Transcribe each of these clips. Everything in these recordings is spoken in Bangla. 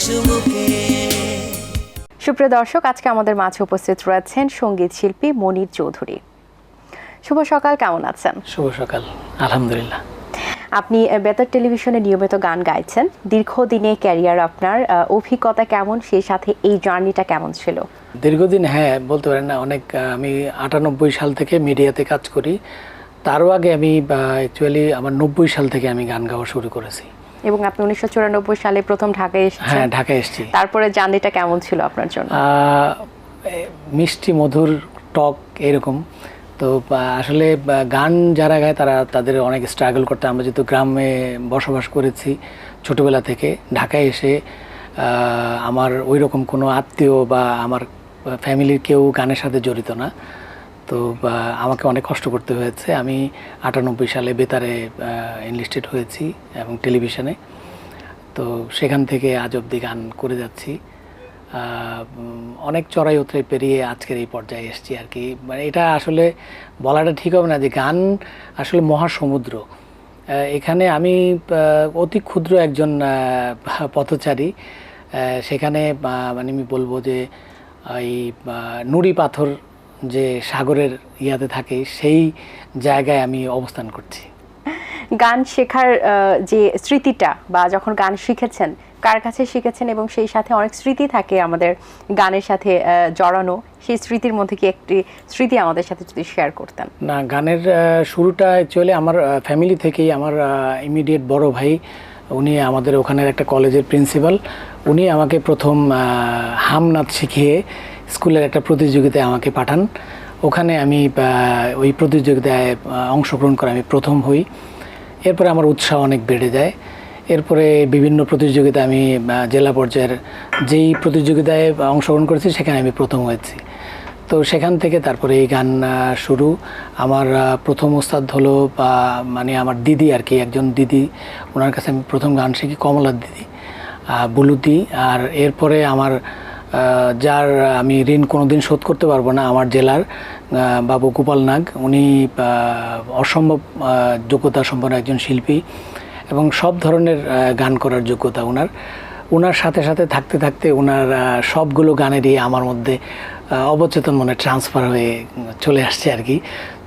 হাসিমুখে। সুপ্রিয় দর্শক, আজকে আমাদের মাঝে উপস্থিত রয়েছেন সঙ্গীত শিল্পী মনির চৌধুরী। শুভ সকাল, কেমন আছেন? শুভ সকাল, আলহামদুলিল্লাহ। আপনি বেতার টেলিভিশনে নিয়মিত গান গাইছেন, দীর্ঘদিনে ক্যারিয়ার, আপনার অভিজ্ঞতা কেমন, সেই সাথে এই জার্নিটা কেমন ছিল? দীর্ঘদিন, হ্যাঁ বলতে পারেন না, অনেক। আমি 98 সাল থেকে মিডিয়াতে কাজ করি। তারও আগে আমি অ্যাকচুয়ালি আমার 90 সাল থেকে আমি গান গাওয়া শুরু করেছি। এবং আপনি 1994 সালে প্রথম ঢাকায় এসেছেন। হ্যাঁ, ঢাকায় এসেছি। তারপরে জার্নিটা কেমন ছিল আপনার জন্য? মিষ্টি মধুর টক এরকম। তো আসলে গান যারা গায় তাদের অনেক স্ট্রাগল করতে, আমরা যেহেতু গ্রামে বসবাস করেছি ছোটোবেলা থেকে, ঢাকায় এসে আমার ওই রকম কোনো আত্মীয় বা আমার ফ্যামিলির কেউ গানের সাথে জড়িত না। তো আমাকে অনেক কষ্ট করতে হয়েছে। আমি 98 সালে বেতারে এনলিস্টেড হয়েছি এবং টেলিভিশনে। তো সেখান থেকে আজ অবধি গান করে যাচ্ছি। অনেক চড়াই উতরে পেরিয়ে আজকের এই পর্যায়ে এসেছি আর কি। মানে এটা আসলে বলাটা ঠিক হবে না যে গান আসলে মহাসমুদ্র। এখানে আমি অতি ক্ষুদ্র একজন পথচারী। সেখানে মানে আমি বলবো যে এই নুড়ি পাথর যে সাগরের ইয়াতে থাকে, সেই জায়গায় আমি অবস্থান করছি। গান শেখার যে স্মৃতিটা, বা যখন গান শিখেছেন, কার কাছে শিখেছেন, এবং সেই সাথে অনেক স্মৃতি থাকে আমাদের গানের সাথে জড়ানো, সেই স্মৃতির মধ্যে কি একটি স্মৃতি আমাদের সাথে যদি শেয়ার করতেন? না, গানের শুরুটা অ্যাকচুয়ালি আমার ফ্যামিলি থেকেই। আমার ইমিডিয়েট বড় ভাই, উনি আমাদের ওখানের একটা কলেজের প্রিন্সিপাল। উনি আমাকে প্রথম হাম নাচ শিখিয়ে স্কুলের একটা প্রতিযোগিতায় আমাকে পাঠান। ওখানে আমি ওই প্রতিযোগিতায় অংশগ্রহণ করে আমি প্রথম হই। এরপরে আমার উৎসাহ অনেক বেড়ে যায়। এরপরে বিভিন্ন প্রতিযোগিতায় আমি জেলা পর্যায়ের যেই প্রতিযোগিতায় অংশগ্রহণ করেছি সেখানে আমি প্রথম হয়েছি। তো সেখান থেকে তারপরে এই গান শুরু। আমার প্রথম ওস্তাদ হলো মানে আমার দিদি আর কি, একজন দিদি, ওনার কাছে আমি প্রথম গান শিখি, কমলার দিদি, বুলুদি। আর এরপরে আমার যার আমি ঋণ কোনোদিন শোধ করতে পারবো না, আমার জেলার বাবু গোপাল নাগ। উনি অসম্ভব যোগ্যতা সম্পন্ন একজন শিল্পী এবং সব ধরনের গান করার যোগ্যতা ওনার সাথে সাথে থাকতে থাকতে ওনার সবগুলো গানেরই আমার মধ্যে অবচেতন মনে ট্রান্সফার হয়ে চলে আসছে আর কি।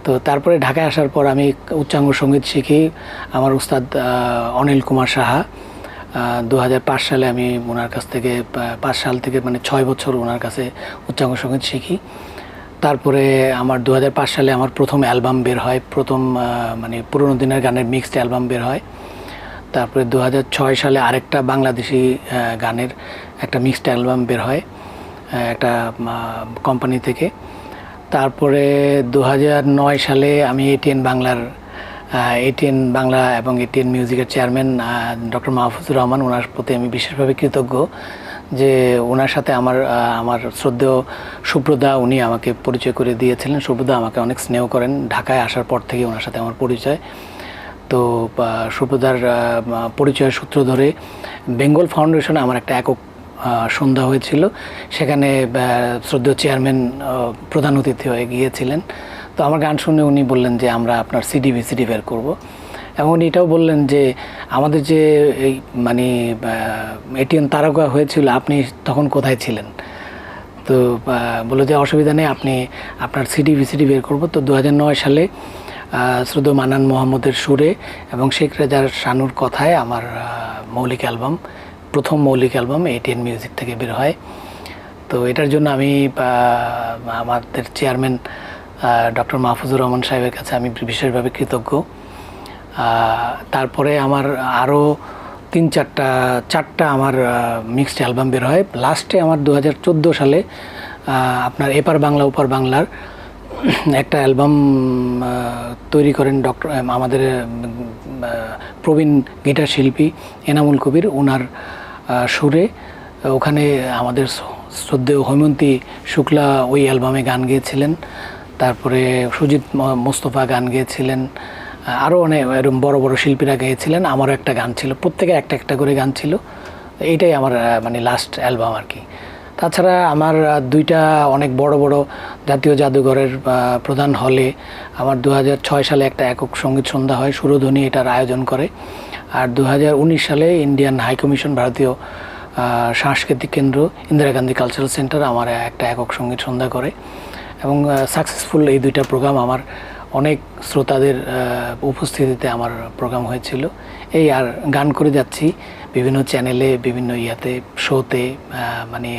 তো তারপরে ঢাকায় আসার পর আমি উচ্চাঙ্গ সঙ্গীত শিখি আমার উস্তাদ অনিল কুমার সাহা। 2005 সালে আমি ওনার কাছ থেকে 5 সাল থেকে মানে 6 বছর ওনার কাছে উচ্চাঙ্গ সঙ্গীত শিখি। তারপরে আমার 2005 সালে আমার প্রথম অ্যালবাম বের হয়, প্রথম মানে পুরোনো দিনের গানের মিক্সড অ্যালবাম বের হয়। তারপরে 2006 সালে আরেকটা বাংলাদেশি গানের একটা মিক্সড অ্যালবাম বের হয় একটা কোম্পানি থেকে। তারপরে 2009 সালে আমি এটিএন বাংলা এবং এটিএন মিউজিকের চেয়ারম্যান ডক্টর মাহফুজুর রহমান, ওনার প্রতি আমি বিশেষভাবে কৃতজ্ঞ যে ওনার সাথে আমার শ্রদ্ধেয় সুব্রদা, উনি আমাকে পরিচয় করে দিয়েছিলেন। সুব্রদা আমাকে অনেক স্নেহ করেন, ঢাকায় আসার পর থেকে ওনার সাথে আমার পরিচয়। তো সুব্রদার পরিচয়ের সূত্র ধরে বেঙ্গল ফাউন্ডেশনে আমার একটা একক সন্ধ্যা হয়েছিল, সেখানে শ্রদ্ধেয় চেয়ারম্যান প্রধান অতিথি হয়ে গিয়েছিলেন। তো আমার গান শুনে উনি বললেন যে আমরা আপনার সিডি ভিসিডি বের করবো, এবং উনি এটাও বললেন যে আমাদের যে এই মানে এটিএন তারকা হয়েছিল, আপনি তখন কোথায় ছিলেন? তো বললো যে অসুবিধা নেই, আপনি আপনার সিডি ভিসিডি বের করবো। তো 2009 সালে শ্রদ্ধেয় মান্নান মোহাম্মদের সুরে এবং শেখ রেজার শানুর কথায় আমার প্রথম মৌলিক অ্যালবাম এটিএন মিউজিক থেকে বের হয়। তো এটার জন্য আমি আমাদের চেয়ারম্যান ডক্টর মাহফুজুর রহমান সাহেবের কাছে আমি বিশেষভাবে কৃতজ্ঞ। তারপরে আমার আরও 3-4টা আমার মিক্সড অ্যালবাম বের হয়। লাস্টে আমার 2014 সালে আপনার এপার বাংলা ওপার বাংলার একটা অ্যালবাম তৈরি করেন আমাদের প্রবীণ গিটার শিল্পী এনামুল কবির, ওনার সুরে। ওখানে আমাদের শ্রদ্ধেয় হৈমন্তী শুক্লা ওই অ্যালবামে গান গেয়েছিলেন। তারপরে সুজিত মোস্তফা গান গেয়েছিলেন, আরও অনেক এরকম বড় বড় শিল্পীরা গেয়েছিলেন। আমারও একটা গান ছিল, প্রত্যেকে একটা একটা করে গান ছিল। এইটাই আমার মানে লাস্ট অ্যালবাম আর কি। তাছাড়া আমার 2টা অনেক বড় বড় জাতীয় জাদুঘরের প্রধান হলে আমার 2006 সালে একটা একক সঙ্গীত সন্ধ্যা হয়, সুরধ্বনি এটার আয়োজন করে। আর 2019 সালে ইন্ডিয়ান হাই কমিশন, ভারতীয় সাংস্কৃতিক কেন্দ্র ইন্দিরা গান্ধী কালচারাল সেন্টার আমার একটা একক সঙ্গীত সন্ধ্যা করে এবং সাকসেসফুল এই দুইটা প্রোগ্রাম আমার অনেক শ্রোতাদের উপস্থিতিতে আমার প্রোগ্রাম হয়েছিল। এই আর গান করে যাচ্ছি বিভিন্ন চ্যানেলে, বিভিন্ন ইয়াতে, শোতে, মানে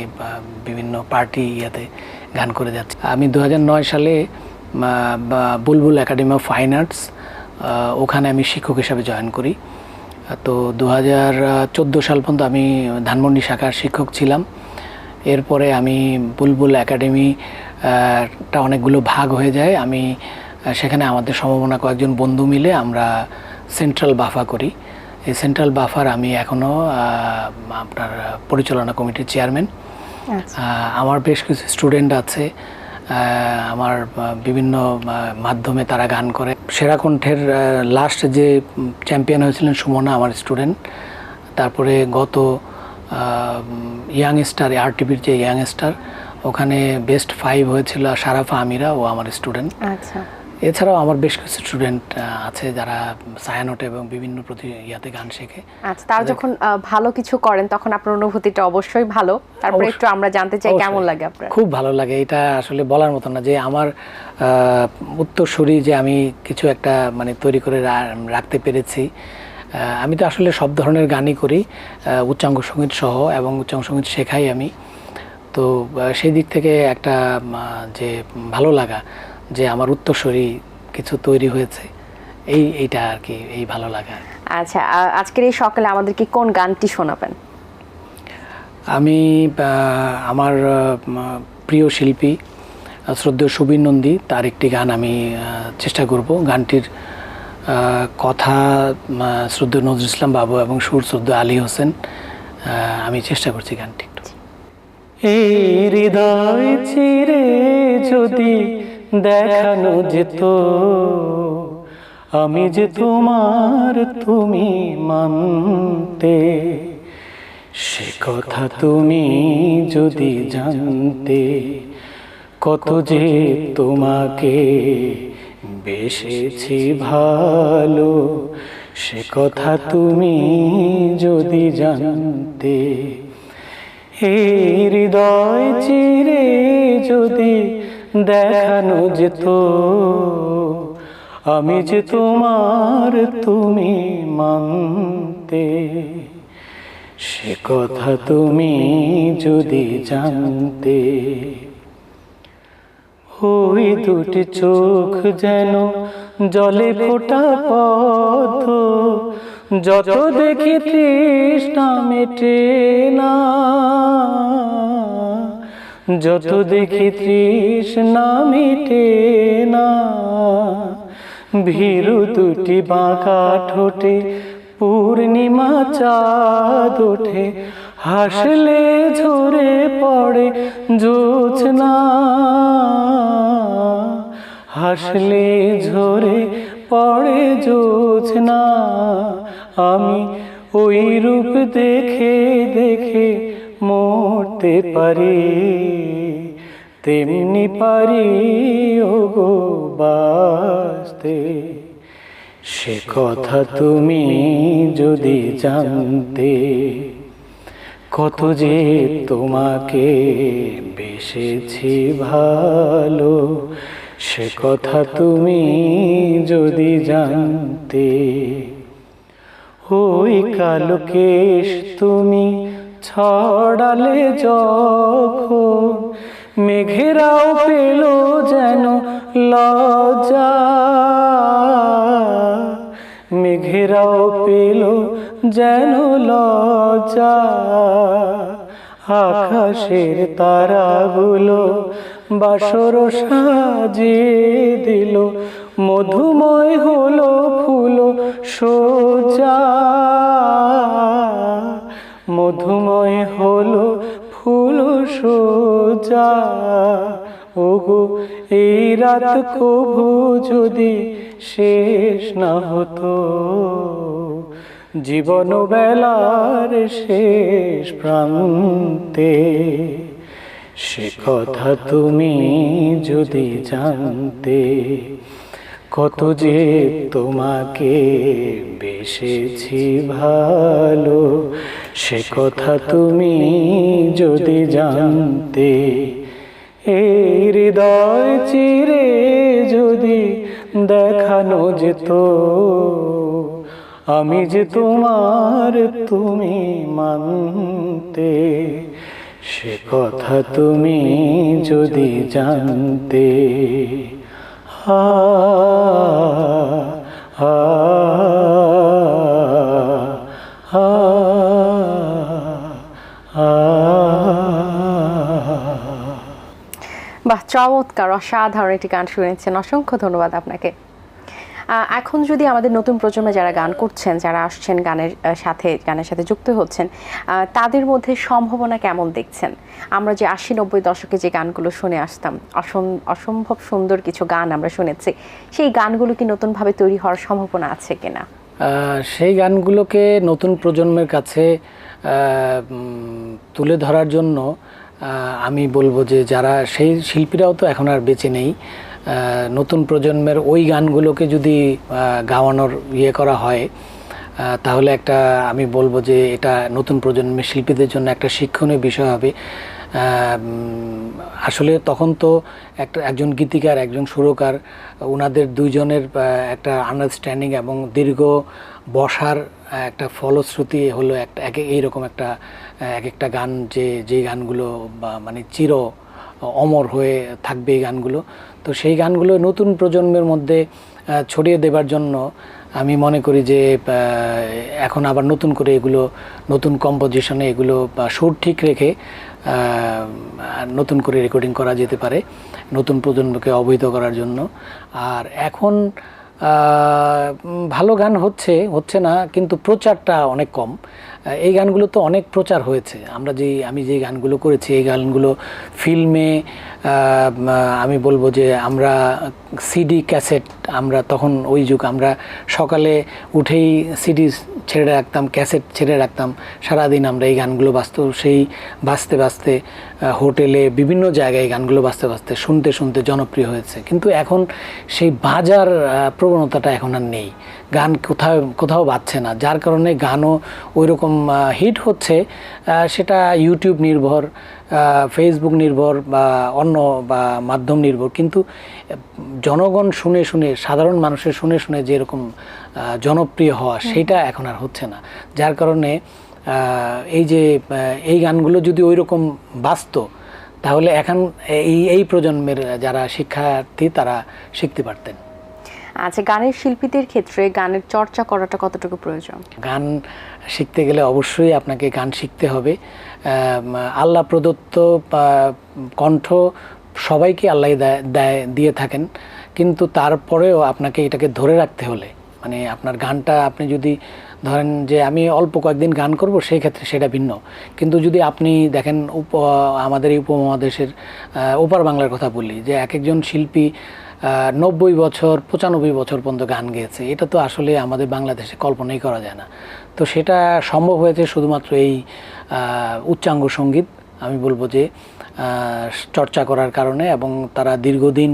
বিভিন্ন পার্টি ইয়াতে গান করে যাচ্ছি। আমি 2009 সালে বুলবুল একাডেমি অফ ফাইন আর্টস ওখানে আমি শিক্ষক হিসাবে জয়েন করি। তো 2014 সাল পর্যন্ত আমি ধানমন্ডি শাখার শিক্ষক ছিলাম। এরপরে আমি বুলবুল একাডেমিটা অনেকগুলো ভাগ হয়ে যায়। আমি সেখানে আমাদের সম্ভাবনা কয়েকজন বন্ধু মিলে আমরা সেন্ট্রাল বাফা করি। এই সেন্ট্রাল বাফার আমি এখনও আপনার পরিচালনা কমিটির চেয়ারম্যান। আমার বেশ কিছু স্টুডেন্ট আছে, আমার বিভিন্ন মাধ্যমে তারা গান করে। সেরা কণ্ঠের লাস্ট যে চ্যাম্পিয়ন হয়েছিলেন সুমনা, আমার স্টুডেন্ট। তারপরে গত ইয়াং স্টার, আরটিভির যে ইয়াং স্টার, ওখানে বেস্ট 5 হয়েছিল শারাফা আমিরা, ও আমার স্টুডেন্ট। আচ্ছা, এছাড়াও আমার বেশ কিছু স্টুডেন্ট আছে যারা ছায়ানটে এবং বিভিন্ন ইয়াতে গান শেখে। আচ্ছা, তারা যখন ভালো কিছু করেন তখন আপনার অনুভূতিটা অবশ্যই ভালো। তারপরে একটু আমরা জানতে চাই কেমন লাগে আপনার? খুব ভালো লাগে, এটা আসলে বলার মতো না যে আমার উত্তরসূরি যে আমি কিছু একটা মানে তৈরি করে রাখতে পেরেছি। আমি তো আসলে সব ধরনের গানই করি, উচ্চাঙ্গ সঙ্গীত সহ, এবং উচ্চাঙ্গ সঙ্গীত শেখাই আমি। তো সেই দিক থেকে একটা যে ভালো লাগা যে আমার উত্তরসূরি কিছু তৈরি হয়েছে, এইটা আর কি, এই ভালো লাগা। আচ্ছা, আজকের এই সকালে আমাদেরকে কোন গানটি শোনাবেন? আমি আমার প্রিয় শিল্পী শ্রদ্ধেয় সুবীর নন্দী, তার একটি গান আমি চেষ্টা করব। গানটির কথা শ্রদ্ধেয় নজরুল ইসলাম বাবু এবং সুর শ্রদ্ধেয় আলী হোসেন। আমি চেষ্টা করছি গানটি একটু। এই হৃদয় চিরে যদি দেখানো যেত আমি যে তোমার, তুমি মানতে, সে কথা তুমি যদি জানতে, কত যে তোমাকে বেসেছি ভালো, সে কথা তুমি যদি জানতে। এই হৃদয় চিরে যদি দেখানো যেত আমি যে তোমার, তুমি মানতে, সে কথা তুমি যদি জানতে। ওই দুটি চোখ যেন জলে ফোটা পথ, যত দেখি তৃষ্ণা মেটে না, যত দেখি তৃষ্ণা মেটে না। ভীরু দুটি বাঁকা ঠোঁটে পূর্ণিমা চাঁদ ওঠে, হাসলে ঝরে পড়ে জোছনা, হাসলে ঝরে পড়ে জোছনা। আমি ওই রূপ দেখে দেখে মরতে পারি, তেমনি পারি ওগো বাঁচতে, সে কথা তুমি যদি জানতে। কত যে তোমাকে বেসেছি ভালো, সে কথা তুমি যদি জানতে। ওই কালো কেশ তুমি ছড়ালে যখন, মেঘেরাও পেল যেন লজ্জা, মেঘেরাও পেল যেন লজ্জা। আকাশের তারাগুলো বাসর সাজিয়ে দিল, মধুময় হলো ফুল সোজা, মধুময় হলো ফুল সোজা। ওগো এই রাত কভু যদি শেষ না হতো, জীবন বেলার শেষ প্রান্তে, সে কথা তুমি যদি জানতে। কত যে তোমাকে বেসেছি ভালো, সে কথা তুমি যদি জানতে। এই হৃদয় চিরে যদি দেখানো যেত, আমি যে তোমার তুমি মানতে, সে কথা তুমি যদি জানতে। আ আ আ আ। বাহ, চমৎকার, অসাধারণ একটি গান শুনেছেন, অসংখ্য ধন্যবাদ আপনাকে। এখন যদি আমাদের নতুন প্রজন্মে যারা গান করছেন, যারা আসছেন গানের সাথে যুক্ত হচ্ছেন, তাদের মধ্যে সম্ভাবনা কেমন দেখছেন? আমরা যে 80-90 দশকে যে গানগুলো শুনে আসতাম, অসম্ভব সুন্দর কিছু গান আমরা শুনেছি, সেই গানগুলো কি নতুনভাবে তৈরি হওয়ার সম্ভাবনা আছে কিনা? সেই গানগুলোকে নতুন প্রজন্মের কাছে তুলে ধরার জন্য আমি বলবো যে যারা সেই শিল্পীরাও তো এখন আর বেঁচে নেই, নতুন প্রজন্মের ওই গানগুলোকে যদি গাওয়ানোর করা হয়, তাহলে আমি বলবো যে এটা নতুন প্রজন্মের শিল্পীদের জন্য একটা শিক্ষণীয় বিষয় হবে। আসলে তখন তো একজন গীতিকার, একজন সুরকার, ওনাদের দুইজনের একটা আন্ডারস্ট্যান্ডিং এবং দীর্ঘ বসার একটা ফলশ্রুতি হলো এইরকম এক একটা গান, যে গানগুলো মানে চির অমর হয়ে থাকবে এই গানগুলো। তো সেই গানগুলো নতুন প্রজন্মের মধ্যে ছড়িয়ে দেবার জন্য আমি মনে করি যে এখন আবার নতুন করে এগুলো নতুন কম্পোজিশনে এগুলো সুর ঠিক রেখে নতুন করে রেকর্ডিং করা যেতে পারে নতুন প্রজন্মকে অবহিত করার জন্য। আর এখন ভালো গান হচ্ছে না, কিন্তু প্রচারটা অনেক কম। এই গানগুলো তো অনেক প্রচার হয়েছে, আমি যে গানগুলো করেছি এই গানগুলো ফিল্মে, আমি বলবো যে আমরা সিডি ক্যাসেট, আমরা তখন ওই যুগ, আমরা সকালে উঠেই সিডি ছেড়ে রাখতাম, ক্যাসেট ছেড়ে রাখতাম, সারাদিন আমরা এই গানগুলো বাজতে বাজতে হোটেলে বিভিন্ন জায়গায় এই গানগুলো বাজতে শুনতে শুনতে জনপ্রিয় হয়েছে। কিন্তু এখন সেই বাজার প্রবণতাটা এখন আর নেই, গান কোথাও বাজছে না, যার কারণে গানও ওই রকম হিট হচ্ছে সেটা ইউটিউব নির্ভর, ফেসবুক নির্ভর বা অন্য মাধ্যম নির্ভর, কিন্তু জনগণ শুনে সাধারণ মানুষের শুনে যেরকম জনপ্রিয় হওয়া সেটা এখন আর হচ্ছে না। যার কারণে এই গানগুলো যদি ওই রকম বাজতো, তাহলে এখন এই প্রজন্মের যারা শিক্ষার্থী তারা শিখতে পারতেন। আচ্ছা, গানের শিল্পীদের ক্ষেত্রে গানের চর্চা করাটা কতটুকু প্রয়োজন? গান শিখতে গেলে অবশ্যই আপনাকে গান শিখতে হবে। আল্লাহ প্রদত্ত কণ্ঠ সবাইকে আল্লাহ দিয়ে থাকেন, কিন্তু তারপরেও আপনাকে এটাকে ধরে রাখতে হলে, মানে আপনার গানটা আপনি যদি ধরেন যে আমি অল্প কয়েকদিন গান করব, সেই ক্ষেত্রে সেটা ভিন্ন। কিন্তু যদি আপনি দেখেন আমাদের এই উপমহাদেশের ওপার বাংলার কথা বলি, যে একজন শিল্পী 90 বছর 95 বছর পর্যন্ত গান গেয়েছে, এটা তো আসলে আমাদের বাংলাদেশে কল্পনাই করা যায় না। তো সেটা সম্ভব হয়েছে শুধুমাত্র এই উচ্চাঙ্গ সঙ্গীত, আমি বলবো যে চর্চা করার কারণে, এবং তারা দীর্ঘদিন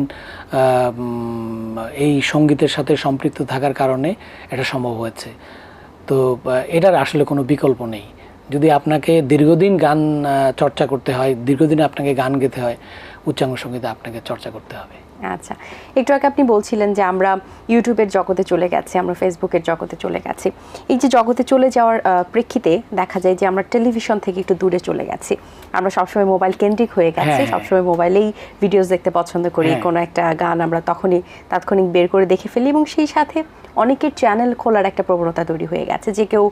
এই সঙ্গীতের সাথে সম্পৃক্ত থাকার কারণে এটা সম্ভব হয়েছে। তো এটার আসলে কোনো বিকল্প নেই। যদি আপনাকে দীর্ঘদিন গান চর্চা করতে হয়, দীর্ঘদিন আপনাকে গান গেতে হয়, উচ্চাঙ্গ সঙ্গীতে আপনাকে চর্চা করতে হবে। আচ্ছা, একটু আগে আপনি বলছিলেন যে আমরা ইউটিউবের জগতে চলে গেছি, আমরা ফেসবুকের জগতে চলে গেছি। এই যে জগতে চলে যাওয়ার প্রেক্ষিতে দেখা যায় যে আমরা টেলিভিশন থেকে একটু দূরে চলে গেছি, আমরা সবসময় মোবাইল কেন্দ্রিক হয়ে গেছি, সবসময় মোবাইলেই ভিডিওস দেখতে পছন্দ করি। কোনো একটা গান আমরা তখনই তাৎক্ষণিক বের করে দেখে ফেলি, এবং সেই সাথে অনেকের চ্যানেল খোলার একটা প্রবণতা তৈরি হয়ে গেছে, যে কেউ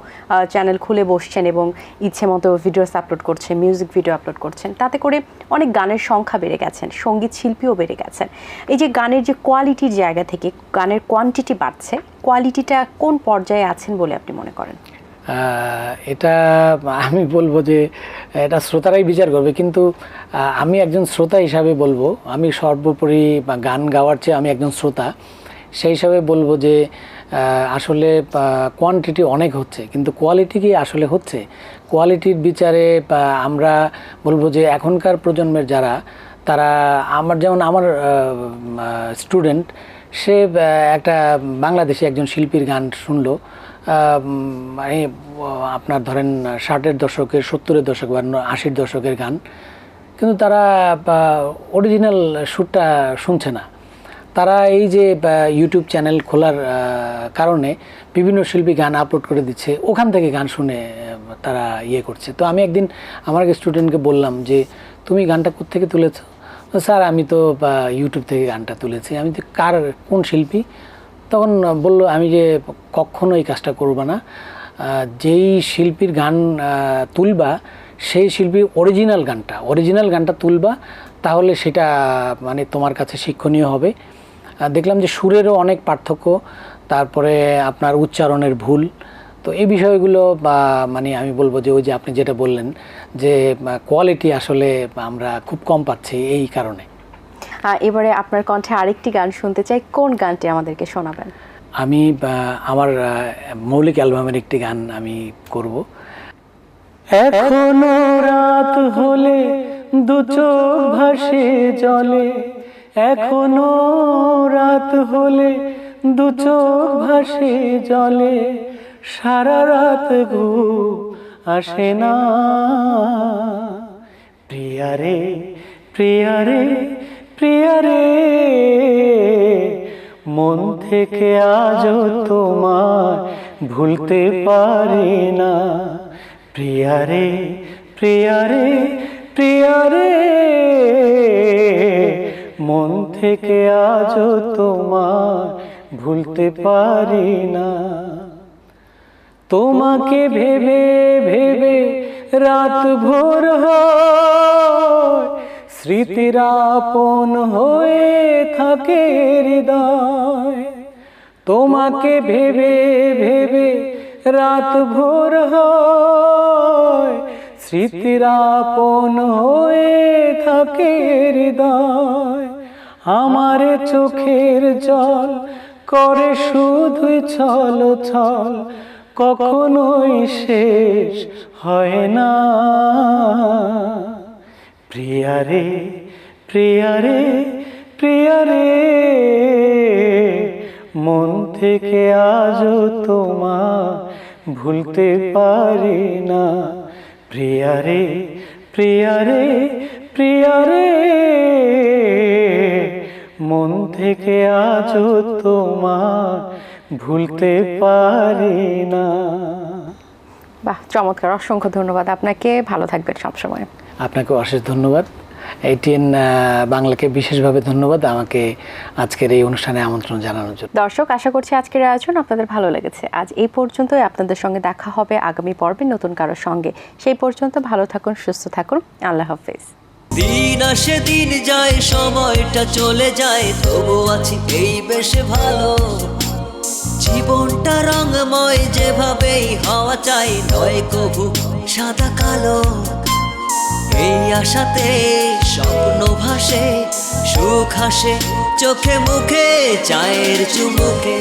চ্যানেল খুলে বসছেন এবং ইচ্ছে মতো ভিডিওস আপলোড করছেন, মিউজিক ভিডিও আপলোড করছেন। তাতে করে অনেক গানের সংখ্যা বেড়ে গেছেন, সঙ্গীত শিল্পীও বেড়ে গেছেন। এই যে গানের যে কোয়ালিটির জায়গা থেকে গানের কোয়ান্টিটি বাড়ছে, কোয়ালিটিটা কোন পর্যায়ে আছেন বলে আপনি মনে করেন? এটা আমি বলবো যে এটা শ্রোতারাই বিচার করবে, কিন্তু আমি একজন শ্রোতা হিসাবে বলবো, আমি সর্বোপরি গান গাওয়ার চেয়ে আমি একজন শ্রোতা, সেই হিসাবে বলবো যে আসলে কোয়ান্টিটি অনেক হচ্ছে, কিন্তু কোয়ালিটি কি আসলে হচ্ছে? কোয়ালিটির বিচারে আমরা বলবো যে এখনকার প্রজন্মের যারা, তারা যেমন আমার স্টুডেন্ট, সে একটা বাংলাদেশি একজন শিল্পীর গান শুনলো, মানে আপনার ধরেন 60-এর দশকের, 70-এর দশক বা 80-র দশকের গান, কিন্তু তারা অরিজিনাল সুরটা শুনছে না। তারা এই যে ইউটিউব চ্যানেল খোলার কারণে বিভিন্ন শিল্পী গান আপলোড করে দিচ্ছে, ওখান থেকে গান শুনে তারা ইয়ে করছে। তো আমি একদিন আমার এক স্টুডেন্টকে বললাম যে তুমি গানটা কোত্থেকে তুলেছো? স্যার আমি তো ইউটিউব থেকে গানটা তুলেছি। আমি তো কোন শিল্পী? তখন বললো আমি যে কখনো এই কাজটা করবো না, যেই শিল্পীর গান তুলবা সেই শিল্পীর অরিজিনাল গানটা তুলবা, তাহলে সেটা মানে তোমার কাছে শিক্ষণীয় হবে। দেখলাম যে সুরেরও অনেক পার্থক্য, তারপরে আপনার উচ্চারণের ভুল। তো এই বিষয়গুলো মানে আমি বলবো যে ওই যে আপনি যেটা বললেন যে কোয়ালিটি আসলে আমরা খুব কম পাচ্ছি এই কারণে। এবারে আপনার কণ্ঠে আরেকটি গান শুনতে চাই, কোন গানটি আমাদেরকে শোনাবেন? আমি আমার মৌলিক অ্যালবামের একটি গান আমি করব। এখনো রাত হলে দু চোখ ভাসে জলে, এখনো রাত হলে দু চোখ ভাসে জলে, সারা রাত ঘুম আসে না। প্রিয়ারে প্রিয়ারে প্রিয়ারে, মন থেকে আজও তোমার ভুলতে পারি না। প্রিয়ারে প্রিয়ারে প্রিয়ারে, মন থেকে আজও তোমার ভুলতে পারি না। তোমাকে ভেবে ভেবে রাত ভোর হয়, স্মৃতির আপন হয়ে থাকে হৃদয়। তোমাকে ভেবে ভেবে রাত ভোর হয়, স্মৃতির আপন হয়ে থাকে হৃদয়। আমার চোখের জল করে শুধুই ছল ছল, কখনোই শেষ হয় না। প্রিয়ারে প্রিয়ারে প্রিয়ারে, মন থেকে আজও তোমার ভুলতে পারি না। প্রিয়ারে প্রিয়ারে প্রিয়ারে, মন থেকে আজও তোমার ভুলতে পারি না। বাহ, চমৎকার! অসংখ্য ধন্যবাদ আপনাকে, ভালো থাকবেন সবসময়। আপনাকে অশেষ ধন্যবাদ। ATN বাংলাকে বিশেষভাবে ধন্যবাদ আমাকে আজকের এই অনুষ্ঠানে আমন্ত্রণ জানানোর জন্য। দর্শক, আশা করছি আজকের আয়োজন আপনাদের ভালো লেগেছে। আজ এই পর্যন্তই। আপনাদের সঙ্গে দেখা হবে আগামী পর্বে নতুন কারোর সঙ্গে। সেই পর্যন্ত ভালো থাকুন, সুস্থ থাকুন। আল্লাহ হাফেজ। দিন আসে দিন যায়, সময়টা চলে যায়, তবু আছি এই বেশ ভালো। জীবনটা রঙময়, যেভাবেই হওয়া চাই, নয় কভু সাদা কালো। এই আশাতে স্বপ্ন ভাসে, সুখ হাসে চোখে মুখে, চায়ের চুমুকে।